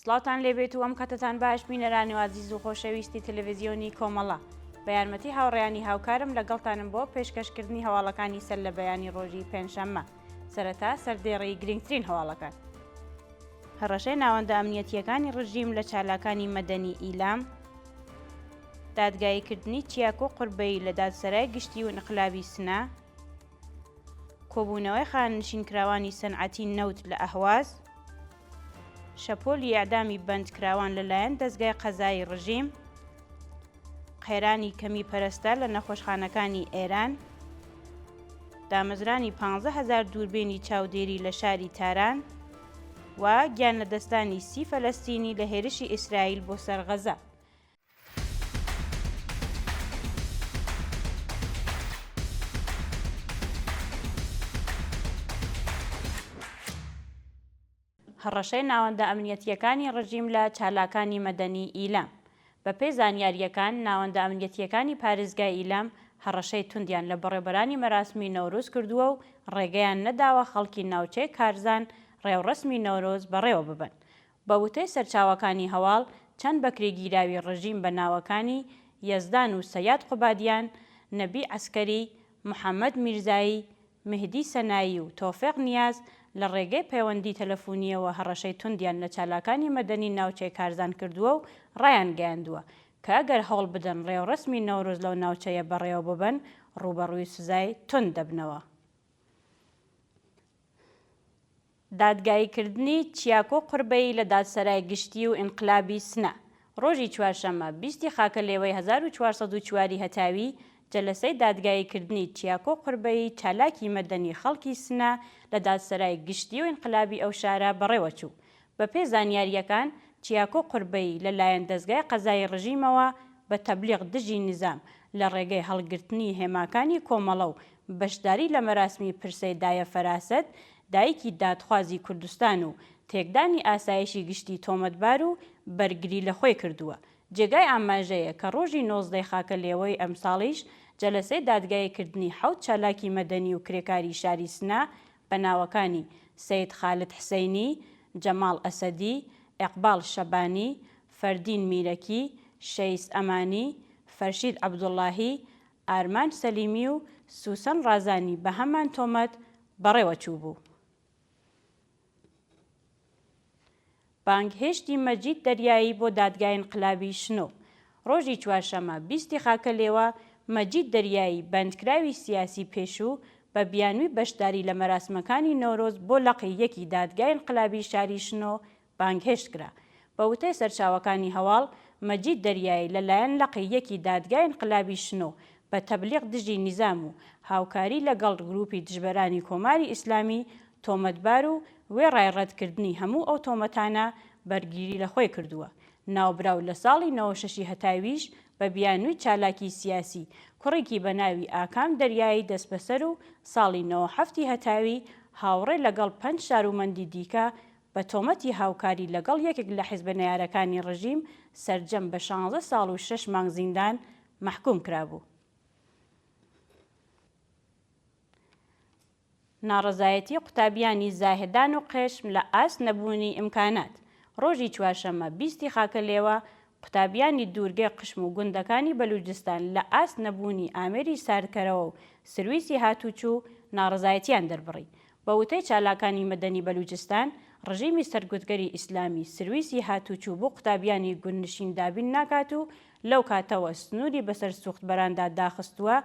سڵاتان لێبێت و ئەم کاتتان باش بینەرانی وازیز و خۆشەویستی تەلەڤیزیۆنی کۆمەڵە. بە یارمەتی هاوڕێیانی هاوکارم لەگەڵتانم بۆ پێشکەشکردنی هەواڵەکانی سەر لە بەیانی ڕۆژی پێنجشەممە. سەرەتا سەردێڕی گرنگترین هەواڵەکان. هەڕەشەی ناوەندە ئەمنیەتیەکانی ڕژیم لە چالاکانی مەدەنی ئیلام، دادگاییکردنی چیاکۆ قوربەیی لە دادسەرای گشتی و ئینقلابی سنا، کۆبوونەوەی خاننشینکراوانی سەنعەتی نەوت لە ئەهواز، شەپۆلی ئەعدامی بەندکراوان لەلایەن دەستگای قەزایی ڕژیم، قێرانی کەمی پەرستە لە نەخۆشخانەکانی ئێران، دامەزرانی 15,000 دووربێنی چاودێری لە شاری تاران و گیان لە دەستانی 30 فەلەستینی لە هێرشی ئیسرائیل بۆ سەر غەزە. هەڕەشەی ناوەندە ئەمنیەتیەکانی ڕژیم لە چالاکانی مەدەنی ئیلام. بەپێی زانیاریەکان، ناوەندە ئەمنیەتیەکانی پارێزگای ئیلام هەڕەشەی توندیان لە بەڕێبەرانی مەراسمی نەورۆز کردووە و ڕێگەیان نەداوە خەڵکی ناوچەی کارزان ڕێوڕسمی نەورۆز بەڕێوە ببن. بە وتەی سەرچاوەکانی هەواڵ، چەند بەکرێگیراوی ڕژیم بە ناوەکانی یەزدان و سەیاد قوبادیان، نەبی عەسکەری، محەممەد میرزایی، مهدی سەنایی و تۆفیق نیاز لە ڕێگەی پەیوەندی تەلەفۆنیەوە هەڕەشەی توندیان لە چالاکانی مەدەنی ناوچەی کارزان کردووە و ڕایان گەیاندووە کە ئەگەر هەوڵ بدەن ڕێوڕسمی نەورۆز لەو ناوچەیە بەڕێوە ببن، ڕوبەڕووی سزای تند دەبنەوە. دادگاییکردنی چیاکۆ قوربەیی لە دادسەرای گشتی و ئینقلابی سنا. ڕۆژی چوارشەممە 20 خاکە لێوەی 1404 هەتاوی، جەلەسەی دادگاییکردنی چیاکۆ قوربەیی چالاکی مەدەنی خەڵکی سنا لە دادسەرای گشتی و ئینقلابی ئەو شارە بەڕێوەچوو. بەپێی زانیاریەکان، چیاکۆ قوربەیی لەلایەن دەستگای قەزای ڕژیمەوە بە تەبلیغ دژی نظام لە ڕێگەی هەڵگرتنی هێماکانی کۆمەڵە و بەشداری لە مەراسمی پرسەی دایە فەراست، دایکی دادخوازی کوردستان و تێکدانی ئاسایشی گشتی تۆمەتبار و بەرگری لە خۆی کردووە. جێگای ئاماژەیە کە ڕۆژی 19 خاکە لێوەی ئەمساڵیش جەلەسەی دادگاییکردنی 7 چالاکی مەدەنی و کرێکاری شاری سنا بە ناوەکانی سەید خالد حسەینی، جەماڵ ئەسەدی، ئێقباڵ شەبانی، فەردین میرەکی، شەیس ئەمانی، فەرشید عەبدوڵڵاهی، ئارمان سەلیمی و سوسەن ڕازانی بە هەمان تۆمەت بەڕێوەچوو بوو. بانگهێشتی مەجید دەریایی بۆ دادگای ئینقلابی شنۆ. ڕۆژی چوارشەممە 20 خاکە لێوە، مەجید دەریایی بەندکراوی سیاسی پێشوو بە بیانووی بەشداری لە مەراسمەکانی نۆرۆز بۆ لەقی یەکی دادگای ئینقلابی شاری شنۆ بانگهێشت کرا. بە وتەی سەرچاوەکانی هەواڵ، مەجید دەریایی لەلایەن لەقی یەکی دادگای ئینقلابی شنۆ بە تەبلیغ دژی نیزام و هاوکاری لەگەڵ گروپی دژبەرانی کۆماری ئیسلامی تۆمەتبار و وێ ڕایڕەتکردنی هەموو ئەو تۆمەتانە بەرگیری لە خۆی کردووە. ناوبراو لە ساڵی 96 هەتاویش بە بیانووی چالاکی سیاسی کوڕێکی بە ناوی ئاکام دەریایی دەست بەسەر و ساڵی 97 هەتاوی هاوڕێ لەگەڵ 5 شارومەندی دیکە بە تۆمەتی هاوکاری لەگەڵ یەکێک لە حیزبە نەیارەکانی ڕژیم سەرجەم بە 16 ساڵ و 6 مانگ زیندان مەحکوم کرابوو. ناڕەزایەتی قوتابیانی زاهدان و قێشم لە ئاست نەبوونی ئیمکانات. ڕۆژی چوارشەممە 20 خاکە لێوە، قوتابیانی دوورگەی قشم و گوندەکانی بەلوچستان لە ئاست نەبوونی ئامێری ساردکەرەوە و سرویسی هاتوچوو ناڕەزایەتیان دەربڕی. بە وتەی چالاکانی مەدەنی بەلوچستان، ڕژیمی سەرگوتگەری ئیسلامی سرویسی هاتوچوو بۆ قوتابیانی گوندنشین دابین ناکات و لەو کاتەوە سنووری بەسەر سوختبەراندا داخستووە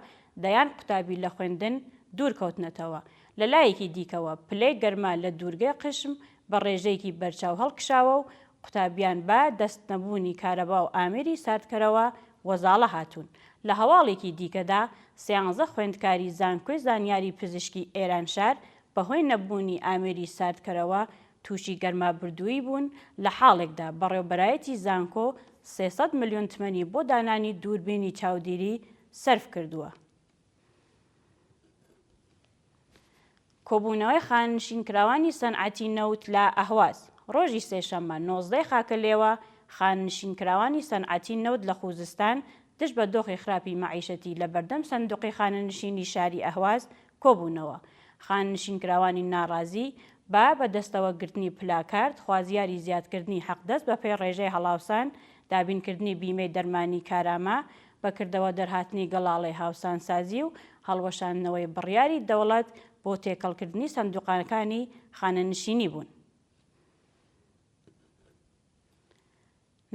دەیان قوتابی لە خوێندن دوورکەوتنەتەوە. لە لایەکی دیکەوە پلەی گەرما لە دوورگەی قشم بە ڕێژەیەکی بەرچاو هەڵکشاوە و قوتابیان بە دەستنەبوونی کارەبا و ئامێری ساردکەرەوە وەزاڵە هاتوون. لە هەواڵێکی دیکەدا 13 خوێندکاری زانکۆی زانیاری پزیشکی ئێرانشار بەهۆی نەبوونی ئامێری ساردکەرەوە تووشی گەرما بردووی بوون. لە حاڵێکدا بەڕێوەبەرایەتی زانکۆ 300 ملیۆن تمەنی بۆ دانانی دووربینی چاودێری سەرف کردووە. کۆبوونەوەی خاننشینکراوانی سەنعەتی نەوت لە ئەهواز. ڕۆژی سێشەممە 19 خاکە لێوە، خاننشینکراوانی سەنعەتی نەوت لە خوزستان دژ بە دۆخی خراپی مەعیشەتی لە بەردەم سندوقی خاننشینی شاری ئەهواز کۆبوونەوە. خاننشینکراوانی ناڕازی با بەدەستەوەگرتنی پلاکارد خوازیاری زیادکردنی حەقدەست بە پێی ڕێژەی هەڵاوسان، دابینکردنی بیمەی دەرمانی کارامە، بەکردەوە دەرهاتنی گەڵاڵی هاوسانسازی و هەڵوەشاندنەوەی بڕیاری دەوڵەت بۆ تێکەڵکردنی سندوقەکانی خانەنشینی بوون.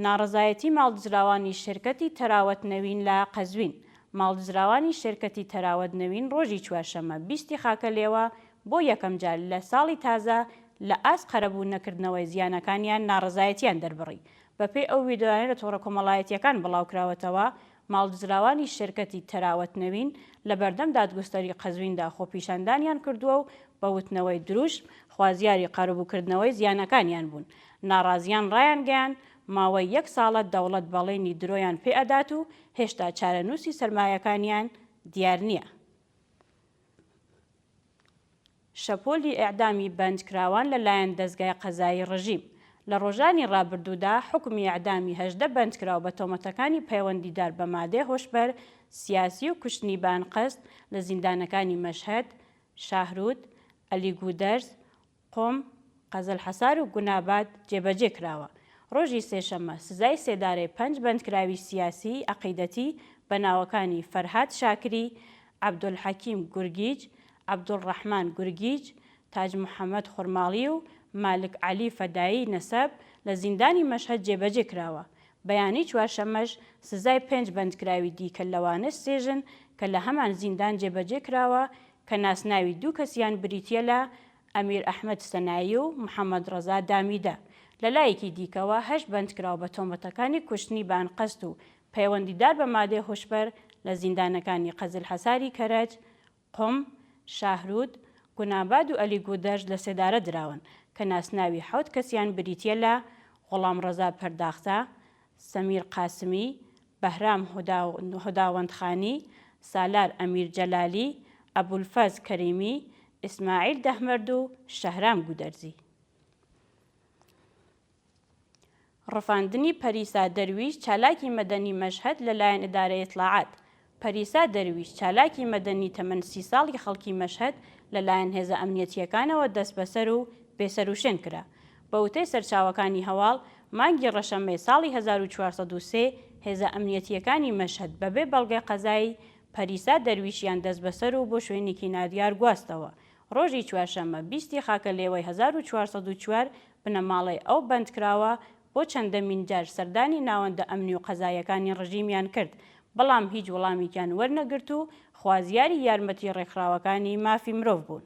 ناڕەزایەتی ماڵدزراوانی شێرکەتی تەراوەت نەوین لە قەزوین. ماڵدزراوانی شێرکەتی تەراوەت نەوین ڕۆژی چوارشەممە 20 خاکە لێوە بۆ یەکەم جار لە ساڵی تازە لە ئاست قەرەبوو نەکردنەوەی زیانەکانیان ناڕەزایەتیان دەربڕی. بەپێی ئەو ویدۆیانە لە تۆڕە کۆمەڵایەتیەکان بڵاوکراوەتەوە، ماڵدزراوانی شێرکەتی تەراوەت نەوین لە بەردەم دادگوستەری قەزویندا خۆپیشاندانیان کردووە و بە وتنەوەی دروست خوازیاری قەرەبووکردنەوەی زیانەکانیان بوون. ناڕازیان ڕایان گەیاند ماوەی 1 ساڵە دەوڵەت بەڵێنی درۆیان پێ ئەدات و هێشتا چارەنووسی سەرمایەکانیان دیار نییە. شەپۆلی ئیعدامی بەندکراوان لەلایەن دەستگای قەزایی ڕژیم. لە ڕۆژانی ڕابردوودا حکمی ئیعدامی 18 بەندکراو بە تۆمەتەکانی پەیوەندیدار بە مادەی هۆشبەر سیاسی و کوشتنی بانقەست لە زیندانەکانی مەشهەد، شاهرود، ئەلیگودەرز، قۆم، قەزەلحەسار و گوناباد جێبەجێ کراوە. ڕۆژی سێشەممە سزای سێدارەی 5 بەندکراوی سیاسی عەقیدەتی بە ناوەکانی فەرهاد شاکری، عەبدولحەکیم گورگیج، عەبدوڵڕەحمان گورگیج، تاج محەممەد خورماڵی و مالک عەلی فەدایی نەسەب لە زیندانی مەشهەد جێبەجێ کراوە. بەیانی چوارشەممەش سزای 5 بەندکراوی دیکە لەوانە سێژن کە لە هەمان زیندان جێبەجێ کراوە کە ناسناوی دوو کەسیان بریتیە لە ئەمیر ئەحمەد سەنایی و محەممەد ڕەزا دامیدە. لە لایەکی دیکەوە 8 بەندکراو بە تۆمەتەکانی کوشتنی بانقەست و پەیوەندیدار بە مادەی هۆشبەر لە زیندانەکانی قەزلحەساری کەرەج، قۆم، شاهرود، گوناباد و ئەلیگودەرز لە سێدارە دراون کە ناسناوی 7 کەسیان بریتیە لە غوڵام ڕەزا پەرداختە، سەمیر قاسمی، بەهرام هوداوەندخانی، سالار ئەمیر جەلالی، ئەبولفەز کەریمی، ئیسماعیل دەحمەرد و شەهرام گودەرزی. ڕفاندنی پەریسا دەرویش چالاکی مەدەنی مەشهەد لەلایەن ئیدارەی ئیطلاعات. پەریسا دەرویش چالاکی مەدەنی تەمەن 30 ساڵی خەڵکی مەشهەد لەلایەن هێزە ئەمنیەتیەکانەوە دەست بەسەر و بێسەروشێن کرا. بە وتەی سەرچاوەکانی هەواڵ مانگی ڕەشەمەی ساڵی 1403 هێزە ئەمنیەتیەکانی مەشهەد بەبێ بەڵگەی قەزایی پەریسا دەرویشیان دەست بەسەر و بۆ شوێنێکی نادیار گواستەوە. ڕۆژی چوارشەممە 20 خاکە لێوەی 1404 بنەماڵەی ئەو بەندکراوە بۆ چەندەمین جار سەردانی ناوەندە ئەمنی و قەزایەکانی ڕژیمیان کرد، بەڵام هیچ وەڵامێکیان وەرنەگرت و خوازیاری یارمەتی ڕێکخراوەکانی مافی مرۆڤ بوون.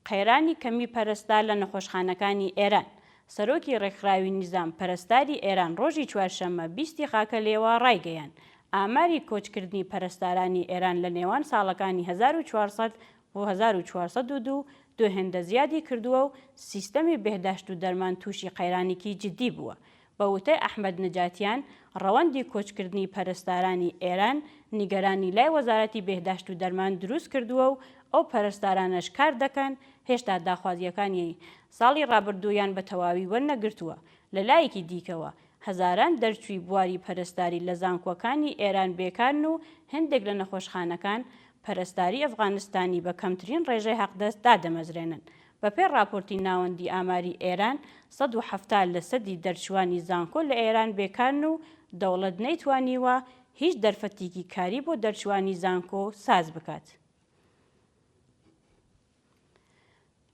قەیرانی کەمی پەرستار لە نەخۆشخانەکانی ئێران. سەرۆکی ڕێکخراوی نیزام پەرستاری ئێران ڕۆژی چوارشەممە 20 خاکە لێوە ڕایگەیاند ئاماری کۆچکردنی پەرستارانی ئێران لە نێوان ساڵەکانی 1400 بۆ 1402 دو هێندە زیادی کردووە و سیستەمی بێهداشت و دەرمان تووشی قەیرانێکی جدی بووە. بە وتەی ئەحمەد نەجاتیان ڕەوەندی کۆچکردنی پەرستارانی ئێران نیگەرانی لای وەزارەتی بێهداشت و دەرمان دروست کردووە و ئەو پەرستارانەش کار دەکەن هێشتا داخوازیەکانی ساڵی ڕابردوویان بە تەواوی وەرنەگرتووە. لە لایەکی دیکەوە هەزاران دەرچووی بواری پەرستاری لە زانکۆکانی ئێران بێکارن و هەندێک لە نەخۆشخانەکان پەرستاری ئەفغانستانی بە کەمترین ڕێژەی حەقدەست دادەمەزرێنن. بەپێی راپۆرتی ناوەندی ئاماری ئێران 170% دەرچوانی زانکۆ لە ئێران بێکارن و دەوڵەت نەیتوانیوە هیچ دەرفەتێکی کاری بۆ دەرچوانی زانکۆ ساز بکات.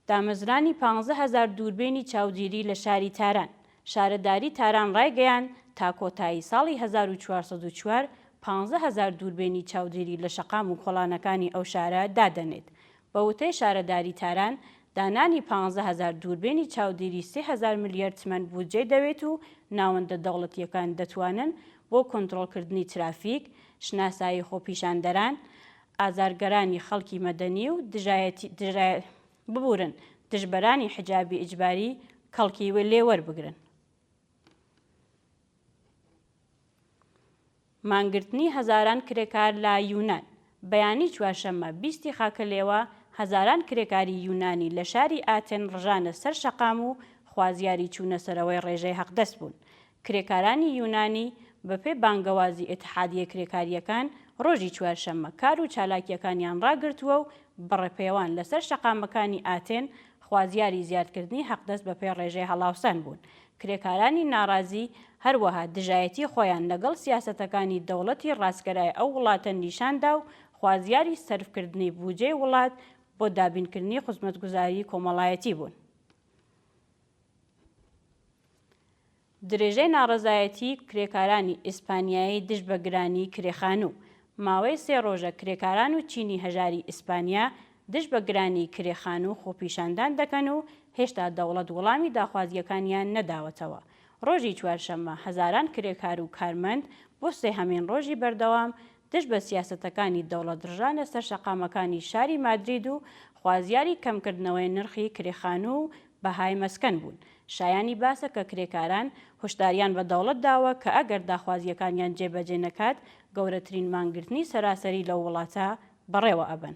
دامەزرانی 15,000 دووربێنی چاودێری لە شاری تاران. شارەداری تاران ڕایگەیاند تا کۆتایی ساڵی 1404 15,000 دووربێنی چاودێری لە شەقام و کۆڵانەکانی ئەو شارە دادەنێت. بە وتەی شارەداری تاران دانانی 15,000 دووربێنی چاودێری 3,000 ملیەرد تمەن بودجێ دەوێت و ناوەندە دەوڵەتیەکان دەتوانن بۆ کۆنتڕۆڵکردنی ترافیک، شناسایی خۆپیشاندەران، ئازارگەرانی خەڵکی مەدەنی و ببورن دژبەرانی حجابی ئیجباری کەڵکی لێوەربگرن. مانگرتنی هەزاران کرێکار لە یونان. بەیانی چوارشەممە 20 خاکە لێوە هەزاران کرێکاری یونانی لە شاری ئاتێن ڕژانە سەر شەقام و خوازیاری چوونە سەرەوەی ڕێژەی حەقدەست بوون. کرێکارانی یونانی بەپێی بانگەوازی ئیتحادیە کرێکاریەکان ڕۆژی چوارشەممە کار و چالاکیەکانیان ڕاگرتووە و بەڕێپێوان لەسەر شەقامەکانی ئاتێن خوازیاری زیادکردنی حەقدەست بە پێی ڕێژەی هەڵاوسان بوون. کرێکارانی ناڕازی هەروەها دژایەتی خۆیان لەگەڵ سیاسەتەکانی دەوڵەتی ڕاستگەرای ئەو وڵاتە نیشاندا و خوازیاری سەرفکردنی بودجەی وڵات بۆ دابینکردنی خزمەتگوزاری کۆمەڵایەتی بوون. درێژەی ناڕەزایەتی کرێکارانی ئیسپانیایی دژ بە گرانی کرێخانوو. ماوەی 3 ڕۆژە کرێکاران و چینی هەژاری ئیسپانیا دژ بە گرانی کرێخانوو خۆپیشاندان دەکەن و هێشتا دەوڵەت وەڵامی داخوازیەکانیان نەداوەتەوە. ڕۆژی چوارشەممە هەزاران کرێکار و کارمەند بۆ سێهەمین ڕۆژی بەردەوام دژ بە سیاسەتەکانی دەوڵەتدڕژان لەسەر شەقامەکانی شاری مادرید و خوازیاری کەمکردنەوەی نرخی کرێخانوو و بەهای مەسکەن بوون. شایانی باسە کە کرێکاران هۆشداریان بە دەوڵەت داوە کە ئەگەر داخوازیەکانیان جێبەجێ نەکات گەورەترین مانگرتنی سەراسەری لە وڵاتە بەڕێوە ئەبن.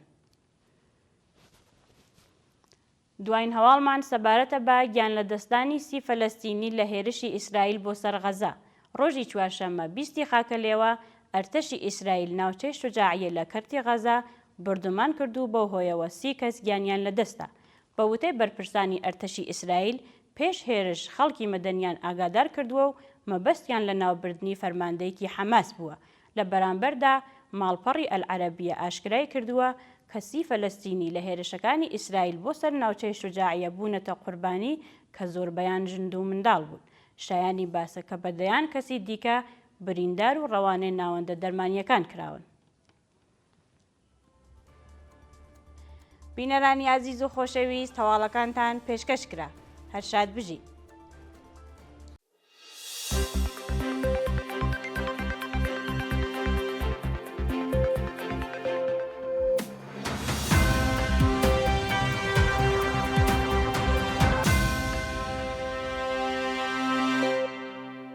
دوایین هەواڵمان سەبارەتە بە گیان لە دەستانی 30 فەلەستینی لە هێرشی ئیسرائیل بۆ سەر غەزا. ڕۆژی چوارشەممە 20 خاکەلێوە ئەرتەشی ئیسرائیل ناوچەی شوجاعیە لە کەرتی غەزا بردومان کردو بەو هۆیەوە 30 کەس گیانیان لەدەستا. بە وتەی بەرپرسانی ئەرتەشی ئیسرائیل پێش هێرش خەڵکی مەدەنیان ئاگادار کردووە و مەبەستیان لە ناوبردنی فەرماندەیەکی حەماس بووە. لە بەرامبەردا ماڵپەڕی ئەلعەرەبیە ئاشکرای کردووە کە 30 فەلەستینی لە هێرشەکانی ئیسرائیل بۆ سەر ناوچەی شوجاعیە بوونەتە قوربانی کە زۆربەیان ژند و منداڵ بوون. شایانی باسە کە بەدەیان کەسی دیکە بریندار و ڕەوانەی ناوەندە دەرمانیەکان کراون. بینەرانی عەزیز و خۆشەویست هەواڵەکانتان پێشکەش کرا. هەر شاد بژیت.